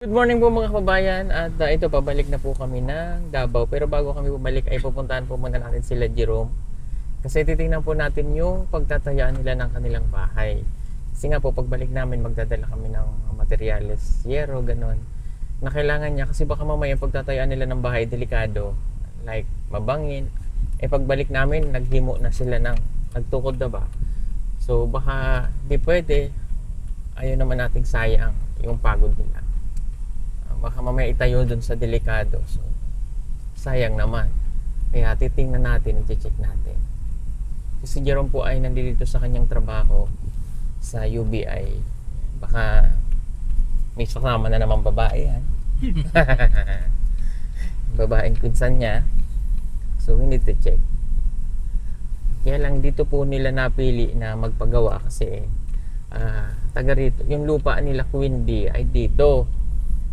Good morning po mga kababayan at ito pabalik na po kami ng Davao, pero bago kami bumalik ay pupuntahan po muna natin sila Jerome kasi titingnan po natin yung pagtatayaan nila ng kanilang bahay. Kasi nga po pagbalik namin magdadala kami ng mga materyales, yero, ganon na kailangan niya kasi baka mamaya pagtatayaan nila ng bahay delikado, like mabangin, pagbalik namin naghimo na sila ng nagtukod na ba, so baka di pwede, ayaw naman nating sayang yung pagod nila. Baka mamaya itayo dun sa delikado, so sayang naman, kaya titingnan natin, i-check natin kasi Jerome po ay nandito sa kanyang trabaho sa UBI. Baka may kasama na naman babae yan. Babaeng pinsan niya, so we need to check. Kaya lang dito po nila napili na magpagawa kasi taga rito, yung lupa nila Queen D ay dito.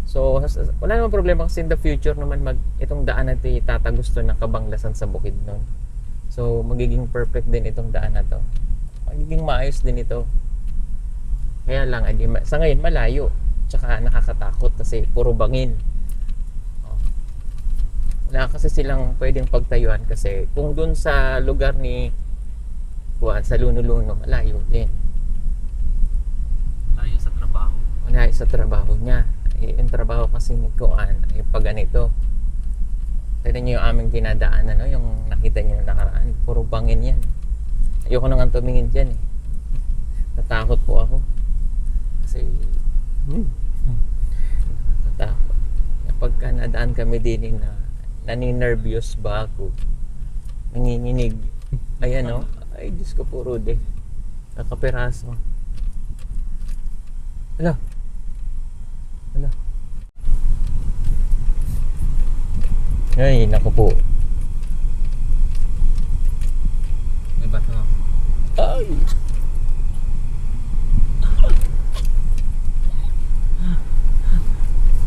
So, wala namang problema kasi in the future naman itong daan na ito itatagusto ng Kabanglasan sa Bukidnon. So, magiging perfect din itong daan na to. Magiging maayos din ito. Kaya lang, sa ngayon malayo. Tsaka nakakatakot kasi puro bangin. Wala kasi silang pwedeng pagtayuan kasi kung dun sa lugar ni Juan, sa Luno-Luno, malayo din. Layo sa trabaho. Malayo sa trabaho niya. Yung trabaho kasi ni Kuan ay pag ganito. Tignan nyo yung aming dinadaanan, no? Yung nakita nyo na nakaraan, puro bangin yan. Ayoko nang tumingin dyan eh. Natakot po ako kasi natakot pagka nadaan kami din na naninervyos ba ako, nanginginig. Ayan o, ay Diyos ko po, Rude, nakapiraso. Hala. Ay, naku po. May bato. Ay!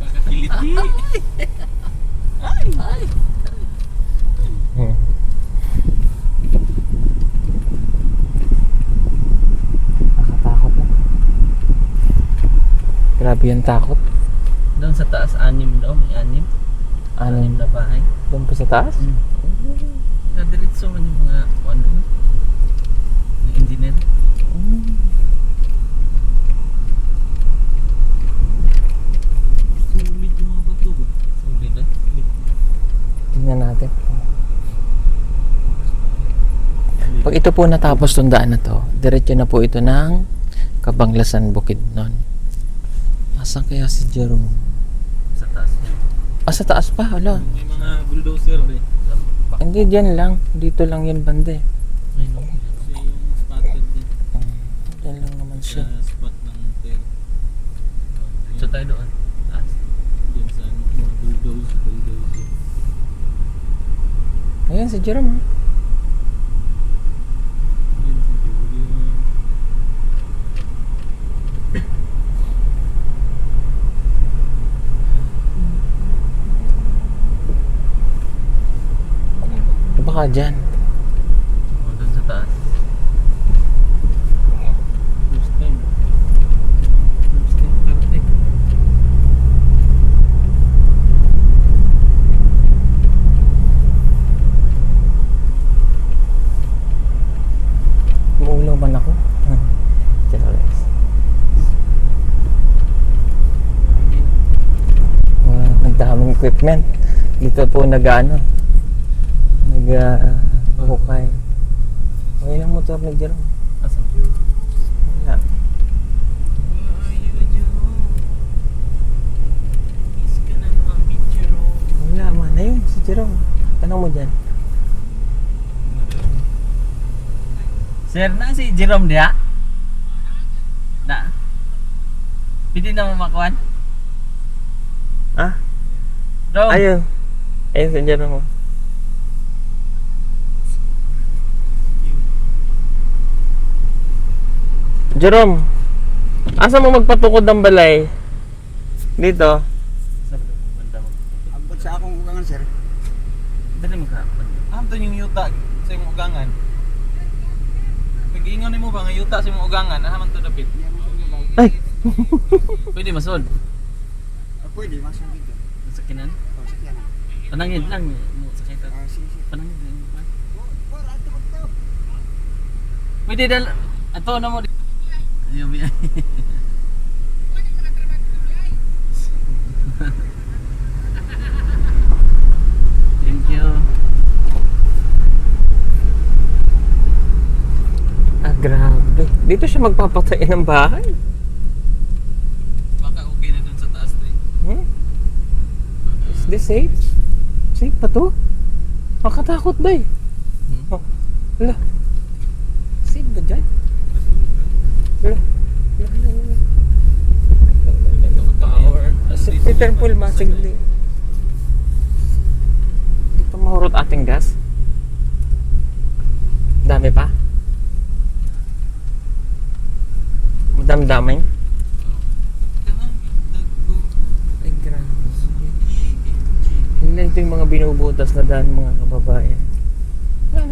Kakakiliti. Ay! Nakatakot na. Grabe yung takot. Doon sa taas, anim daw. May anim. Anim na bahay. Doon pa sa taas? Nadiritso man yung mga ano, mga engineer. Sulit yung mga bato ba? Sulit na. Tingnan natin. Pag ito po natapos tong daan na to, diretso na po ito ng Kabanglasan Bukidnon. Asan kaya si Jerome? Sa taas niya. Sa taas pa, wala. May mga bulldozer ba eh. Hindi, dyan lang. Dito lang yun bande. Ay no. Kasi yung spotted din. Dyan lang naman siya. Sa spot ng hotel. So tayo doon. Taas. Diyan sa ano, mga bulldozer. Ayan si Jerome. Yun siguro yun. Baka dyan. O, doon sa taas. First time. First time parte. Umuulaw man ako. Charis. Ang daming equipment. Dito po nag-ano. Nag-hukay. Okay lang motor ni Jerome. Asan? Wala. Miss ka na naman, picture. Wala man. Ayun si Jerome. Tanong mo dyan. Sir, na si Jerome dia? Na? Pwede na mamakuan? Ah? Rome? Ayun. Ayun si Jerome. Jerome, asa mo magpatukod ng balay? Dito. Sabi ko, banda mo. Abot sa akong ugangan, sir. Dali mo ka. Amto yung yuta sa imong ugangan. Pag-iingon mo ba nga yuta sa imong ugangan, ahaman to dapit. Ay! Pwede masod. Pwede, masuk dito. Sakinan. Oh, sakyan. Panangid lang mo sakay ta. Sige, sige. Panangid lang. Por, ato. Pwede dal ato na mo. Yubi. Thank you. Ah, grabe. Dito siya magpapatay ng bahay. Baka okay na dun sa taas din. Hmm? Is this safe? Safe pa to? Makatakot ba eh. Oh, ala. Safe ba dyan? Ala. Power. Si Peter Paul masigli. Hindi pa mahurot ating gas. Dami pa? Madam-daming? Ay, grabe. Hindi ito yung mga binubutas na daan mga kababayan. Yan.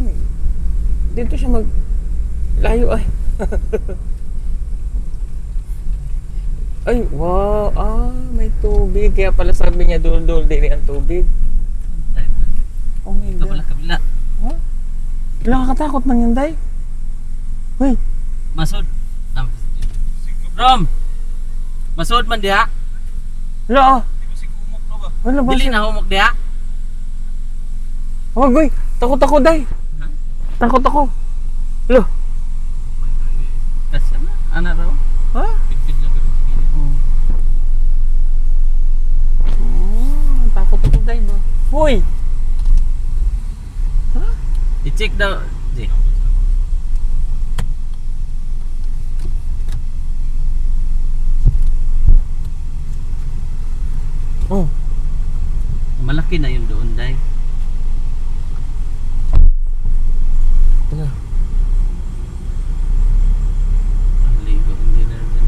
Dito siya mag... Layo ay. Ay, wow. Ah, may tubig. Kaya pala sabi niya dul-dul din ang tubig. Oh my Ito pala God. kabila. Huh? Nakakatakot nang yan, Day. Uy, Masud. Rom. Masud man diha. wala ah. Wala ba Dili siya? na humok diha. Wag, uy. Takot ako, Day. Takot ako. Lo. Kasi ana raw. Ha? Pigpig lang garo. Oh, takot ako, Day. Hoy. Ha? I-check daw. Di. Oh. Malaki na yung doon, Day. Ano? Ang ligo, hindi na rin.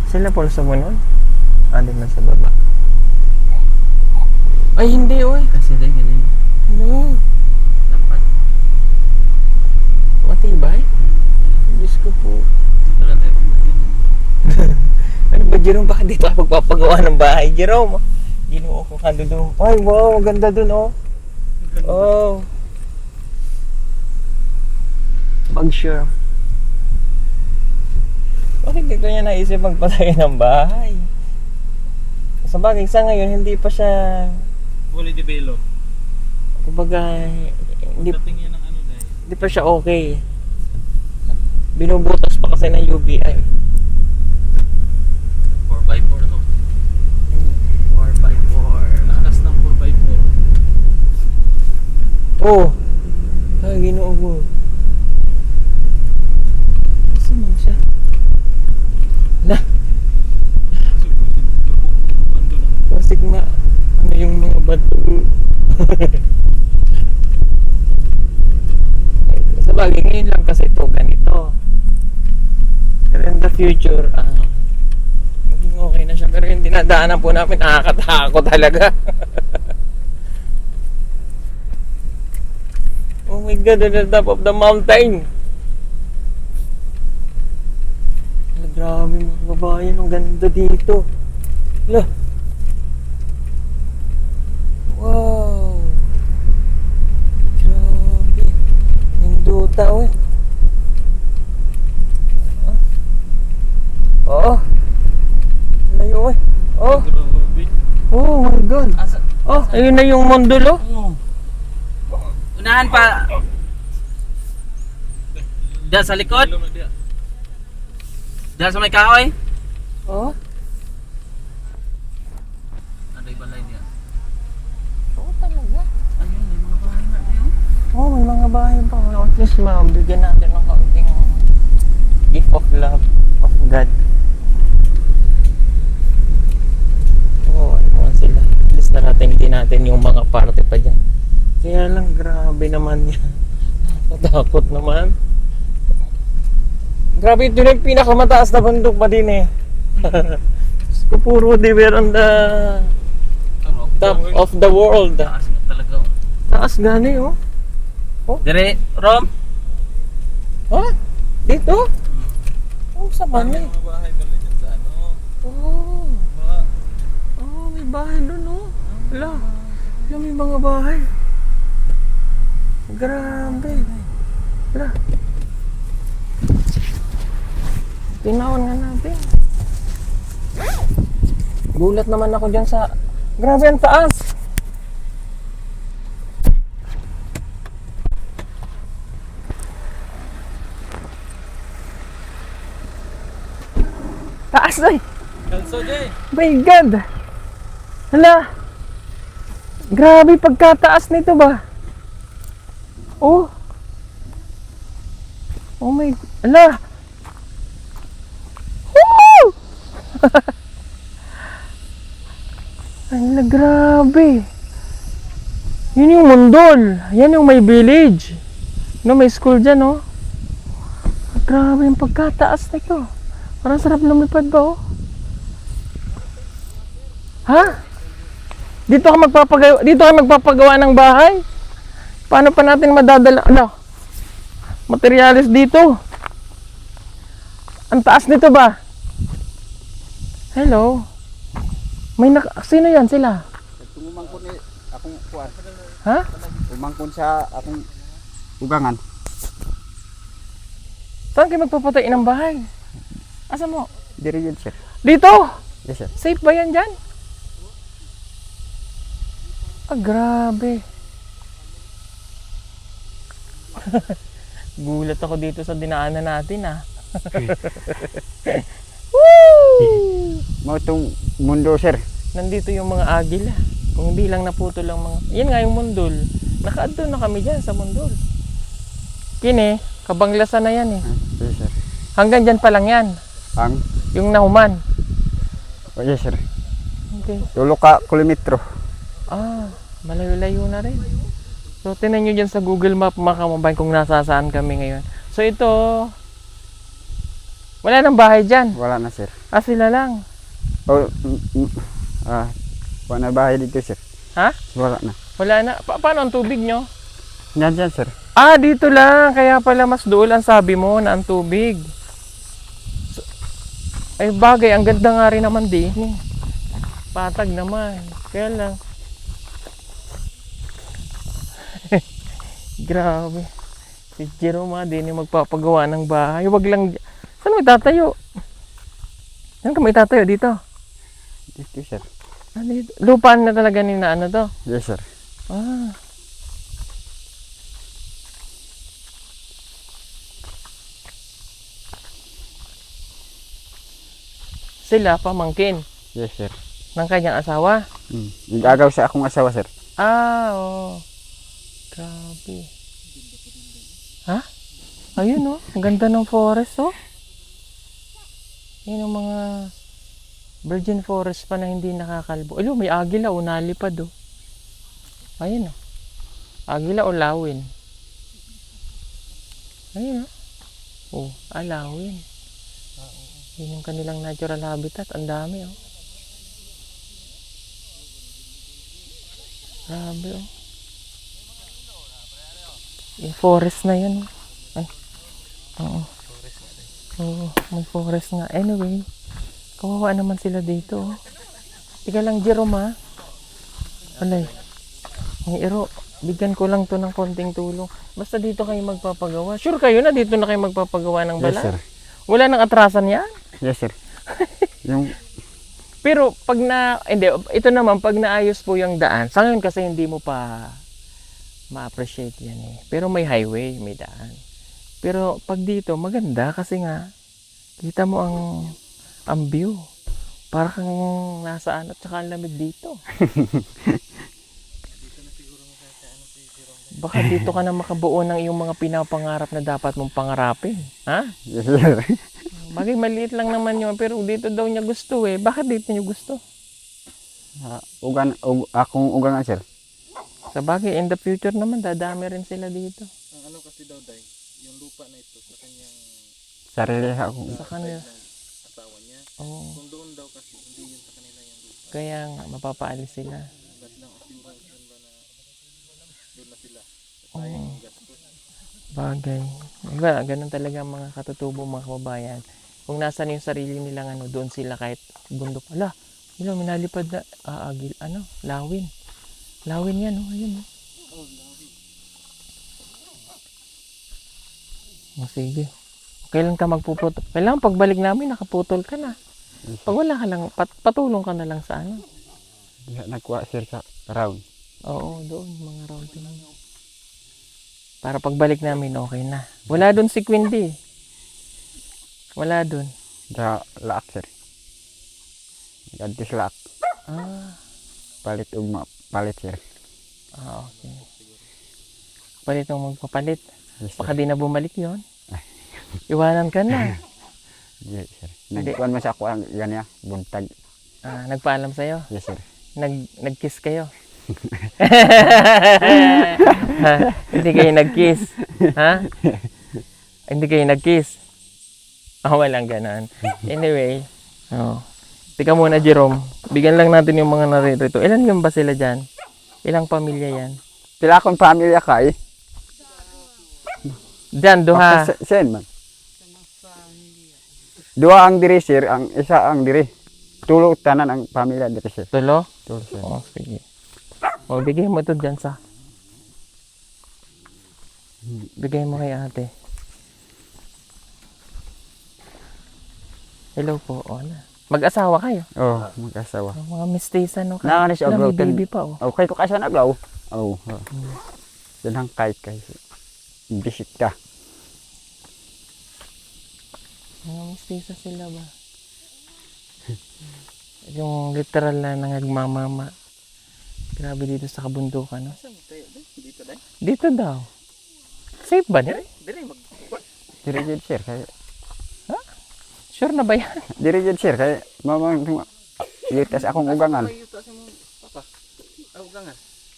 Sila Paul sa munon? Alin na sa baba. Ay, hindi, oy. Kasi Day, ganyan. No. Dapat. Matibay? Diyos ko po. Wala tayo pang ganyan. Ano ba, Jerome? Bakit dito ako magpapagawa ng bahay, Jerome? Ginoo ko kandudo. Ay, wow, maganda dun, oh. Oh. Bag sure. Bakit di ko niya naisip magpatay ng bahay? Sa bagay, sa ngayon, hindi pa siya, Fully develop. kumbaga, hindi, Dating yan ng ano, Day. hindi pa siya okay. Binubutas pa kasi ng UBI. 4x4 to. 4x4. Lakas ng 4x4. Oh! Ay, ginoo ko. Saan man siya? Na! Kasi nga, ano yung mga bato? Sa bagay, ngayon lang kasi ito ganito. Pero in the future, maging okay na siya. Pero yung dinadaanan po namin, nakakatakot talaga. Oh my God, on the top of the mountain. Ala, grabe mga kababayan, ang ganda dito. Ala. Wow. Grabe. Ninduta, oy. Oh. Layo, oy. Oh. Oh my God. Asa? Oh, ayun na yung mondolo. Oo. Unahan pa. Diyan sa likod. Diyan sa may kahoy. Oh. Ano yung balay niya? Oo talaga. Ayun, may mga bahay na diyo. Oh, may mga bahay pa. At least mabigyan natin ng kaunting gift of love of God. Oo, ano nga sila. At least narating din natin yung mga parte pa dyan. Kaya lang, grabe naman yan. Nakatakot naman. Grabe, ito na yung pinakamataas na bundok pa din eh. Puro diver on the top of the world. Taas nga talaga. Oh. Taas gani oh. Dire, Rom. Ha? Dito? Oh Oh, sa May bani. mga bahay pala dyan sa ano. Oh. Mga... Oh, may bahay doon, oh. Wala. Wala, may mga bahay. Grabe. Wala. Tinawan nga natin. Gulat naman ako dyan sa... Grabe, ang taas. Taas, ay. Kalso, Jay! My God! Hala! Grabe pagkataas nito ba? Oh! Oh my... Hala! Woo! Hala, grabe! Yun yung Mundol. Yan yung may village. No, may school dyan, oh. Grabe yung pagkataas nito. Parang sarap lumipad ba, oh? Ha? Dito ka magpapagawa ng bahay? Paano pa natin madadala materialis dito? Ang taas nito ba? Hello? Sino yan sila? Tumumangkon ni akong kuan. Ha? Umangkon sa akong ugangan. Saan kayo magpapatay ng bahay? Asa mo? Diri yun, sir. Dito! Yes, sir. Safe ba yan dyan? Ah, grabe. Gulat ako dito sa dinaanan natin, ah. Woo! Mo itong mundo, sir. Nandito yung mga agila. Kung hindi lang naputol lang mga... Yan nga yung Mundol. Nakaadto na kami dyan sa Mundol. Kini, kabanglasan na yan eh. Yes, sir. Hanggang dyan pa lang yan. Ang... Yung nahuman. Oh, yes, sir. Okay. 2 ka kilometro. Ah, malayo-layo na rin. So, tinan nyo dyan sa Google Map mga kababayan kung nasasaan kami ngayon. So, ito... Wala nang bahay dyan. Wala na, sir. Ah, sila lang. Oh, wala na bahay dito, sir. Ha? Wala na. Wala na. Paano ang tubig nyo? Yan, sir. Ah, dito lang. Kaya pala mas dool ang sabi mo na ang tubig. So, ay bagay, ang ganda nga rin naman din. Patag naman. Kaya lang. Grabe. Si Jerome din yung magpapagawa ng bahay. Wag lang. Saan may tatayo? Saan ka may tatayo dito? Dito, sir. Ah, dito. Lupaan na talaga ni na ano to? Yes, sir. Ah. Sila pamangkin Yes, sir. ng kanyang asawa. Nag-agaw sa akong asawa, sir. Ah, oo. Grabe. Ha? Ayun, oh. Ang ganda ng forest, oh. Yun ang mga virgin forest pa na hindi nakakalbo. Ayun, may agila, oh. Nalipad, oh. Ayun, oh. Agila o lawin. Ayun, oh. Oh, lawin. Yun yung kanilang natural habitat. Ang dami, oh. Grabe, oh. Yung forest na yun. Ay. Oo. Oo, may forest nga. Anyway, kawawa naman sila dito, oh. Ika lang, Jerome, ha? Alay. Ang iro, bigyan ko lang to ng konting tulong. Basta dito kayo magpapagawa. Sure kayo na dito na kayo magpapagawa ng Yes, balat? sir. Wala nang atrasan yan? Yes, sir. Yung... Pero pag hindi, ito naman, pag naayos po yung daan, sa ngayon kasi hindi mo pa ma-appreciate yan eh. Pero may highway, may daan. Pero pag dito, maganda kasi nga, kita mo ang view. Para kang nasaan at saka ang lamig dito. Baka dito ka na makabuo ng iyong mga pinapangarap na dapat mong pangarapin. Ha? Yes, sir. Bagay, maliit lang naman yun. Pero dito daw niya gusto eh. Bakit dito niya gusto? Akong ugangan, sir. Sa bagay, in the future naman, dadami rin sila dito. Ang ano kasi daw, Day, yung lupa na ito sa kanyang Sarili ako. Sa kanila. asawa niya. Oo. Kung doon daw kasi, hindi yun sa kanila yung lupa. Kaya nga, mapapaalis sila. Ba't lang assurance yun ba na doon na sila? Oo. Sayang yung gastos. Bagay. Diba, ganun talaga ang mga katutubo mga kababayan. Kung nasan yung sarili nilang ano, doon sila kahit bundok. Ala, yun, minalipad na, agil, lawin. Lawin yan, oh, ayun, oh. Oh, sige. Kailan ka magpuputol? Kailangan pagbalik namin, nakaputol ka na. Pag wala ka lang, patulong ka na lang sa ano. Nagkuha sir sa round. Oo, doon, mga round lang. Para pagbalik namin, okay na. Wala doon si Quindy. Wala doon. Sa laak sir. Nag-adjust laak. Ah, Palit ugma. Palit sir. okay. Palit ang magpapalit. Yes, sir. Baka di na bumalik yon. Iwanan ka na. Yes sir. Hindi. Nagkuhan mo sa ako ang ganyan. Buntag. Nagpaalam sa'yo. Yes sir. Nag-kiss kayo. Hindi kayo nag-kiss. Ha? Hindi kayo nag-kiss. Walang ganon. Anyway, tika muna Jerome. Bigyan lang natin yung mga naririto. Ilan yung ba sila dyan? Ilang pamilya yan? Sila akong pamilya ka eh. Dyan, duha. Sen man. Dua ang diri sir, ang isa ang diri. Tulo tanan ang pamilya diri sir. Tulo? Tulo sir. Oo, sige. O, bigay mo ito dyan sa... Bigay mo kay ate. Hello po, o na. Mag-asawa kayo? Oh, mag-asawa. Mga mistisa, no? Nakanis Wala, aglaw. may baby pa, oh. Okay ko kasi naglaw. Oh. Danang kahit bisita. Mga mistisa sila ba? Yung literal na nangagmamama. Grabe dito sa kabundukan, no? Dito dahil? Dito daw. Safe ba niya? Diri jud sir kay Sure na ba yan? diri jud sir kay mamang yutas akong ugangan.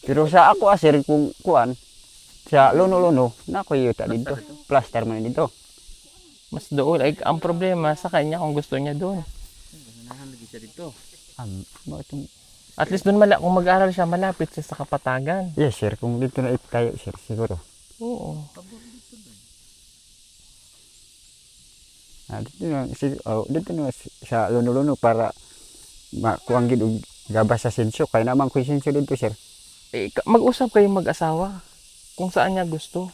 Pero sa ako sir kung kuan sa luno-luno na ko yuta dito. Plaster man dito. Mas doon. Ay, ang problema sa kanya kung gusto niya doon. Ganahan lagi siya dito. Mo itong At least doon, kung mag-aral siya, malapit siya sa Kapatagan. yes sir kung dito na tayo sir siguro. Oo. Dito na sa luno-luno para makuang gid og gabas sa sensyo kay naman ko sensyo dito sir. Mag-usap kayong mag-asawa kung saan niya gusto.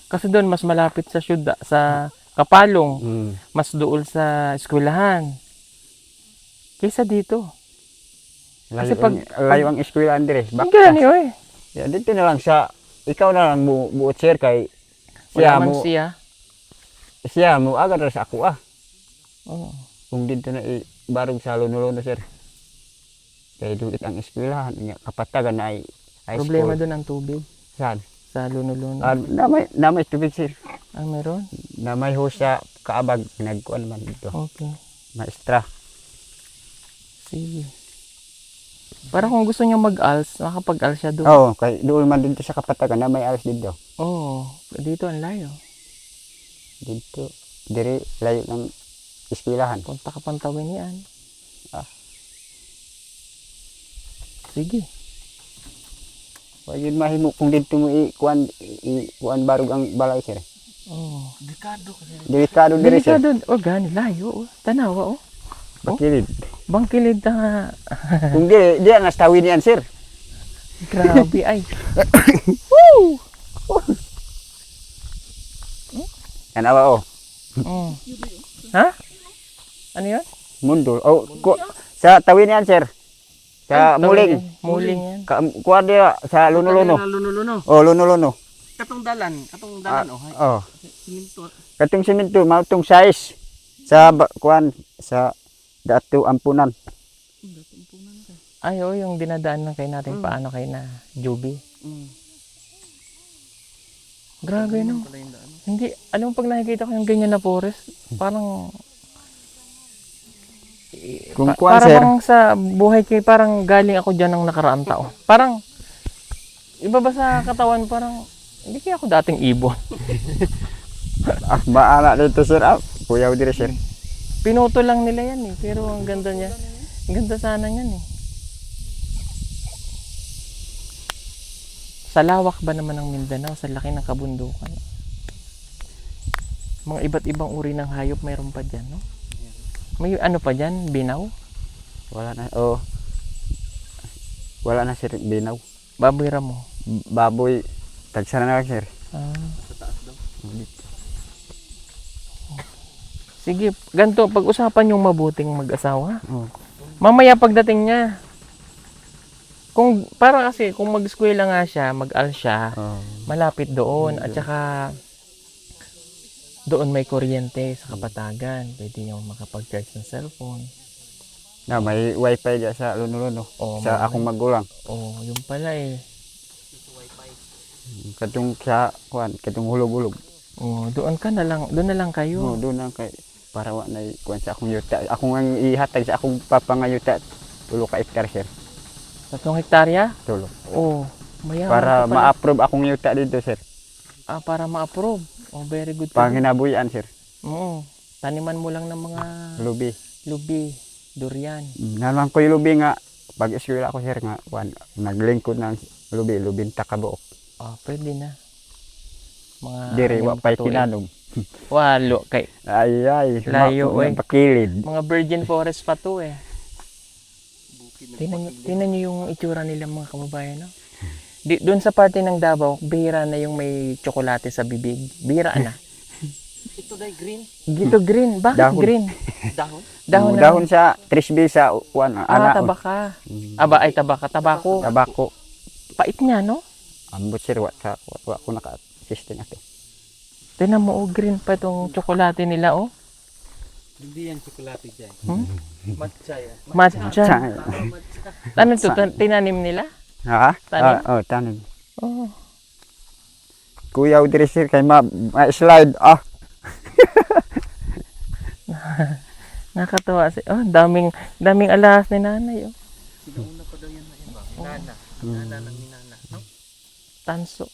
Kasi doon, mas malapit sa syudad, sa Kapalong. Mas doon sa eskwelahan. Kaysa dito. Layo, Kasi layo ang eskwela andre. Ang gani, oy. Yeah, dito na lang sa ikaw na lang buot sir kay Wala man mo siya. mo agad ra sa ako Oo. kung dito na barog sa luno-luno sir kay dulit ang eskwelahan nga Kapatagan na ay high Problema school. doon ang tubig. Saan? Sa luno-luno. Namay tubig sir Meron? namay ho sa kaabag nagkuan man dito Okay. maestra. Sige. Para kung gusto niya mag-ALS, makapag-ALS siya doon. Oo, kay doon man dito sa Kapatagan namay alas dito. Oo. Dito ang layo. Dito diri layo ng eskwelahan. Punta ka pang Tawin yan. Sige. Wa yun mahimo kung dito mo kuan barog ang balay sir. Oo. Delikado kasi. Delikado diri sir. Delikado. O, gani, layo. Oh. Tanawa, oh. Bakilid. Bangkilid na. Kung di ang astawin yan sir. Grabe, ay. Woo! Kanawa oh. Mm. Ha? Ano yun? Mundo. Oh, sa tawin yan sir. Sa Ay, muling. Muling yan. Kuha dia sa luno-luno. Luno-luno. Oh, luno-luno. Katong dalan, oh. Oh. Siminto. Katong simento mautong size sa kuan sa dato ampunan. Ay, oh, yung dinadaan ng kayo natin, paano kayo na Juby. Grabe, no? Hindi, alam mo pag nakikita ko yung ganyan na forest, parang... Kung kuan sir. Parang sa buhay ko, parang galing ako dyan ng nakaraang taon. Parang, iba ba sa katawan, parang, hindi kaya ako dating ibon. Maala dito sir. Kuyaw dire sir. Pinuto lang nila yan eh, pero ang ganda niya. Ang ganda sana niyan eh. Sa lawak ba naman ng Mindanao, sa laki ng kabundukan. Mga iba't ibang uri ng hayop mayroon pa dyan, no? May ano pa dyan? Binaw? Wala na. Oh. Wala na sir, binaw. Baboy mo. Baboy, tagsa na lang sir. Ah. Sa taas daw. Sige, ganito, pag-usapan yung mabuting mag-asawa. Oh. Mamaya pagdating niya, kung, para kasi, kung mag-eskwela nga siya, mag-al siya, Oh. malapit doon. At saka, doon may kuryente sa Kapatagan. Pwede niyang makapag-charge ng cellphone. Na may wifi diya sa Luno-Luno. Oo, Sa akong magulang. Oh, yun pala eh. Katong sa kuan, katong hulog-hulog. Oh, doon na lang kayo. Oh, doon lang kay para wa na kuan sa akong yuta. Akong ang ihatag sa akong papangayuta. 3 ka hektar sir. 3 hektarya? 3. Oh, mayaman Para ka pala. ma-approve akong yuta dito sir. Ah, para ma-approve. Oh, very good. Panginabuyan sir. Oo. Taniman mo lang ng mga Lubi. lubi, durian. Nalang ko yung lubi nga pag eskwela ako sir nga kuan naglingkod ng lubing takabuok. Ah, pwede na. Mga Diri wa pay tuig. kinanom. Walo kay Ay Layo, eh. pakilid. mga virgin forest pa to eh. Tingnan niyo yung itsura nila mga kababayan, no? Doon sa parte ng Davao, bihira na yung may tsokolate sa bibig. Bihira na. Ito dahil green. Gito green. Bakit Dahon. green? Dahon. Dahon na. Dahon sa trisbi sa kuan ana. tabaka. Aba ay tabaka. Tabako. Tabako. Pait niya, no? Ambot sir wa ko naka-system ato. Tingnan mo, oh, green pa itong tsokolate nila, oh. Hindi yan tsokolate dyan. Hmm? Matcha yan. Matcha. Ano to? Tinanim nila? Ha? Tanim? Oh, tanim. Oh. Kuya diri sir kay ma-slide Nakatawa si. Oh, daming alahas ni nanay, oh. Sinauna pa daw yan na yan ba? Nana. Nana ng ninana. No? Tanso.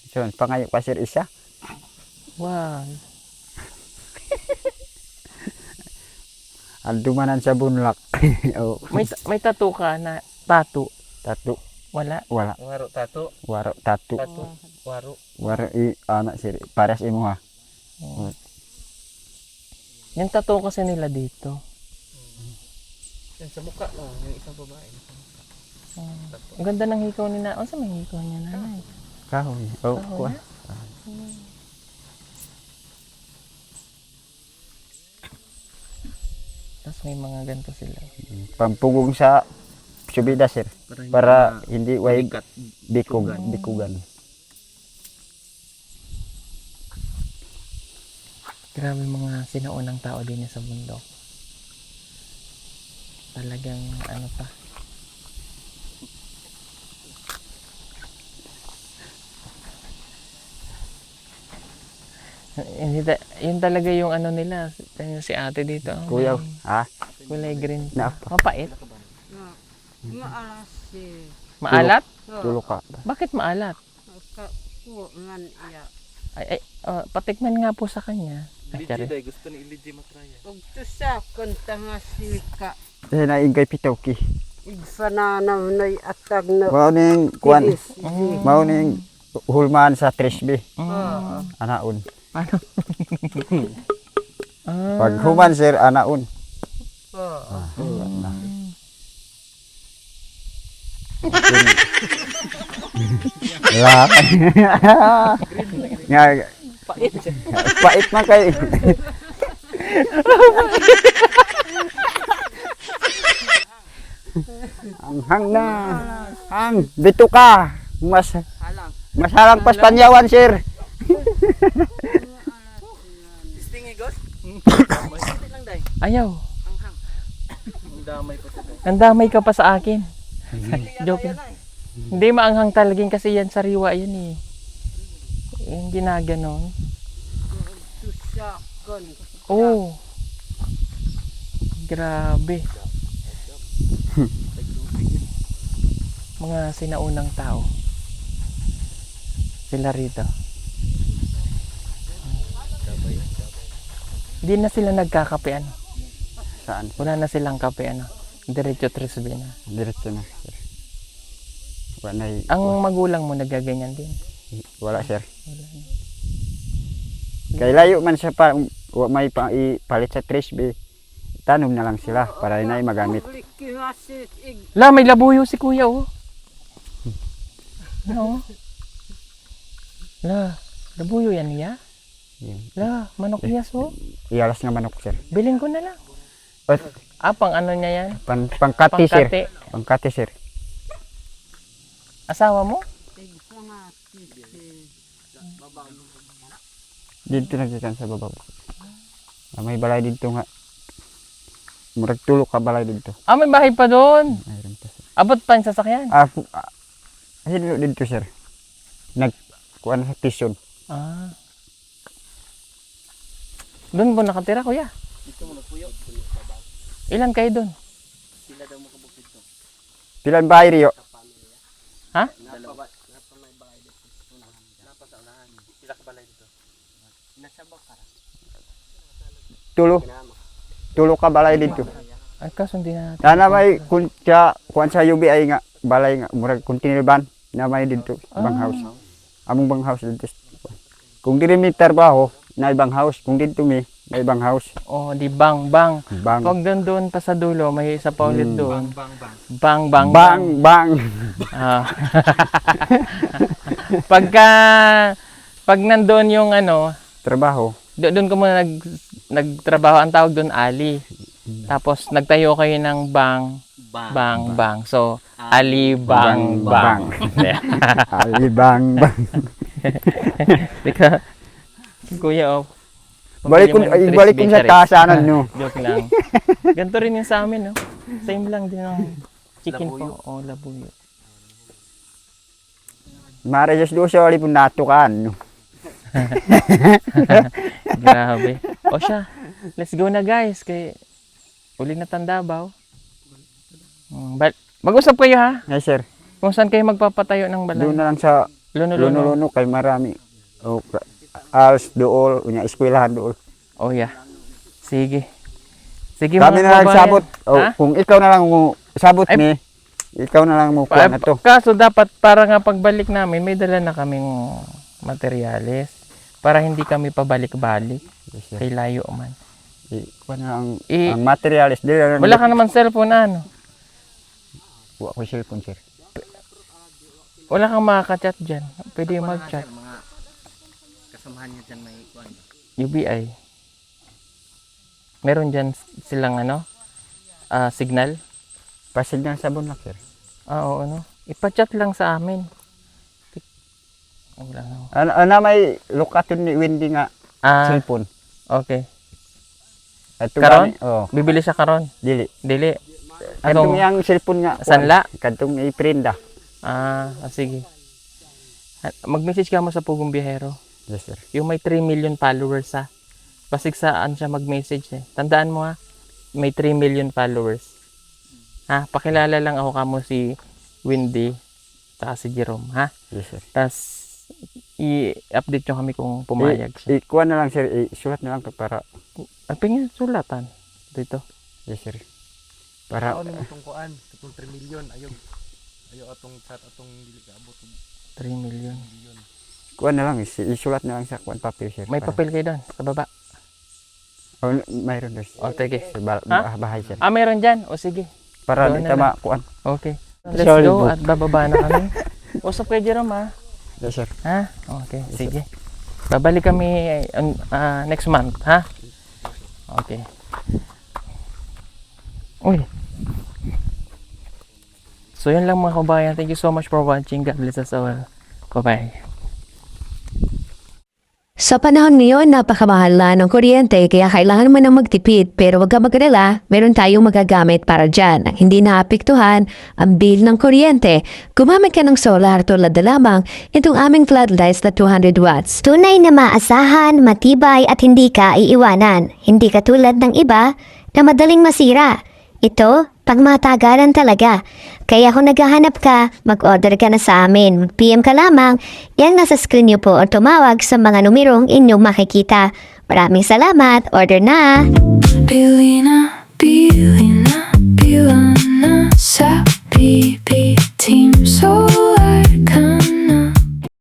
So, pangayo pa sir isa. Wow. Andumanan sa bunlak. Oh, May tattoo ka na tattoo. tatu. Wala. Wala. Waro tato. Waro tatu. Tato. Waro. Waro ana sir. Paras imo ha. Yung tattoo kasi nila dito. Yan sa mukha no. Yung isang babae. Ang ganda ng hikaw ni na. Sa may hikaw niya nanay? Kahoy. Oh, Kahoy kuan. na? Tapos may mga ganito sila. Pampugong sa subida sir. Para hindi way bikugan. Grabe mga sinaunang tao din sa bundok. Talagang ano pa. Yun talaga yung ano nila. Si ate dito. Kuya, ha? Kulay green. Na Mapait. Maalas si Maalat? tulo ka. Bakit maalat? kakuman iya. Patikman nga po sa kanya. Ay, Iliji sorry. dahil gusto ni Iliji matraya. Ug tusa kanta nga sika. Kasi naingay pitawki. Igfananam noy atag na. Mao ning kuan. Bilis. Mao ning hulman sa trisbi. Anaon. Ano? Pag human sir anaon. Oo. Na. Lah. Nga pait man kay. Ang hang na. Hang dito ka. Halang. Masalang pas panyawan sir. Stingy ghost? Masiti lang dahil. Ayaw. Anghang. Ang damay pa siya dahil. Ang damay ka pa sa akin. Joke lang. Hindi maanghang talagin kasi yan sariwa yan eh. Yung ginaganon. Tusa kon. Oh. Grabe. Mga sinaunang tao. Sila rito. Hindi na sila nagkakape ano. Saan? Wala na silang kape ano. Diretso trisbe na. Diretso na sir. Wala na. Ang magulang mo nagaganyan din. Wala sir. Kay layo man sa wa may pa ipalit sa trash be. Tanom na lang sila para inay magamit. La, may labuyo si kuya, oh. No. La, labuyo yan niya. Yun. La, manok niya, so. Iyalas nga manok sir. Bilhin ko na lang. At Pang ano niya yan? pangkati sir. Pangkati. Pangkati sir. Asawa mo? Dito nagikan sa babaw. May balay dito nga. Murag tulok ka balay dito. Ah, may bahay pa doon. Mayroon pa sir. Abot pa yung sasakyan. Dito sir. Kuan sa tison. Ah. Doon po nakatira, kuya. Dito mo nagpuyo. Ilan kayo doon? Sila daw mo kabuk dito. Pilan bahay riyo? Ha? Napa may balay dito. Napa sa unahan. Pila ka balay dito? Nasa bakara. Tulo ka balay dito. Ay, kaso hindi na natin. Na may kuan sa UBI nga balay nga murag container van na may dito bang house. Among bang house dito. Kung diri mi trabaho na ibang house, kung dito mi na ibang house. Oh, di bang. Bang Pag doon pa sa dulo, may isa pa ulit doon. Bang. bang. Ah. Pag nandoon yung ano, Trabaho. doon ko muna nagtrabaho, ang tawag doon ali. Tapos nagtayo kayo ng bang. So, ali bang. Ali bang. Teka, kuya, oh. Balik ko sa tasanan no. Joke lang. Ganito rin yung sa amin, no? Same lang din ng chicken po. Oh, labuyo. Mara just do sorry pun natukan no. Grabe. O siya, let's go na guys. Kay uli na Tandabaw. Mag-usap kayo ha. Yes sir. Kung saan kayo magpapatayo ng balay. Doon na lang sa Luno-luno. Luno kay marami. O als dool unya eskwelahan dool. Oh yeah. Sige. Sige Kami mga na lang kabayan. sabot. O Ha? kung ikaw na lang mo sabot Ay, ni ikaw na lang mo kuha na to. Kaso dapat para nga pagbalik namin, may dala na kaming materyales. Para hindi kami pabalik-balik. Yes, sir. Kay layo man. Kuha na ang I- ang materials dili Wala ka naman cellphone na ano. Kuha ko cellphone sir. Wala kang makaka-chat dyan. Pwede yung mag-chat. Mga kasamahan niya dyan may kuan. UBI. Meron dyan silang ano? Signal. Pasid ng sabon lang sir. Oo, ano? Ipa-chat lang sa amin. Wala na. Ana may lokaton ni Wendy nga cellphone. Okay. Ato Karon? Oh, Bibili siya karon. dili. Dili. Kadtong Anong- yang cellphone nga. Sanla? Kadtong i-prenda. Sige. Mag-message ka mo sa Pugong Biyahero. Yes sir. Yung may 3 million followers ha. Basig saan siya mag-message eh. Tandaan mo ha. May 3 million followers. Ha? Pakilala lang ako kamo si Wendy. Saka si Jerome ha. Yes sir. Tapos i-update nyo kami kung pumayag siya. Ikuha na lang sir, isulat na lang para Ang pingin sulatan dito. yes sir. Para Ano mo itong kuan? Itong 3 million. Ayaw atong chat atong dili ka abot. 3 million. kuha na lang, isulat na lang sa kuan papel sir. May para- papel kayo doon sa baba. Oh, mayroon doon. O, sige. Sa Ha? bahay sir. Meron dyan. O, sige. Para doon di na tama kuan. Okay. Let's Sorry, go bro. at bababa na kami. Usap kayo, Jerome, ha? Yes sir. Ha? Okay, sige. Babalik kami next month, ha? Okay. Uy. So, yun lang mga kabayan. Thank you so much for watching. God bless us all. Bye-bye. Sa panahon ngayon, napakamahal na ng kuryente kaya kailangan mo nang magtipid pero wag ka mag-alala, meron tayong magagamit para dyan. Ang hindi naapektuhan ang bill ng kuryente. Gumamit ka ng solar tulad na lamang itong aming floodlights na 200 watts. Tunay na maasahan, matibay at hindi ka iiwanan. Hindi katulad ng iba na madaling masira. Ito, pagmatagalan talaga. Kaya kung naghahanap ka, mag-order ka na sa amin. PM ka lamang, yan nasa screen niyo po o tumawag sa mga numerong inyong makikita. Maraming salamat, order na! Bilina, bilina, bilana, sa pipi.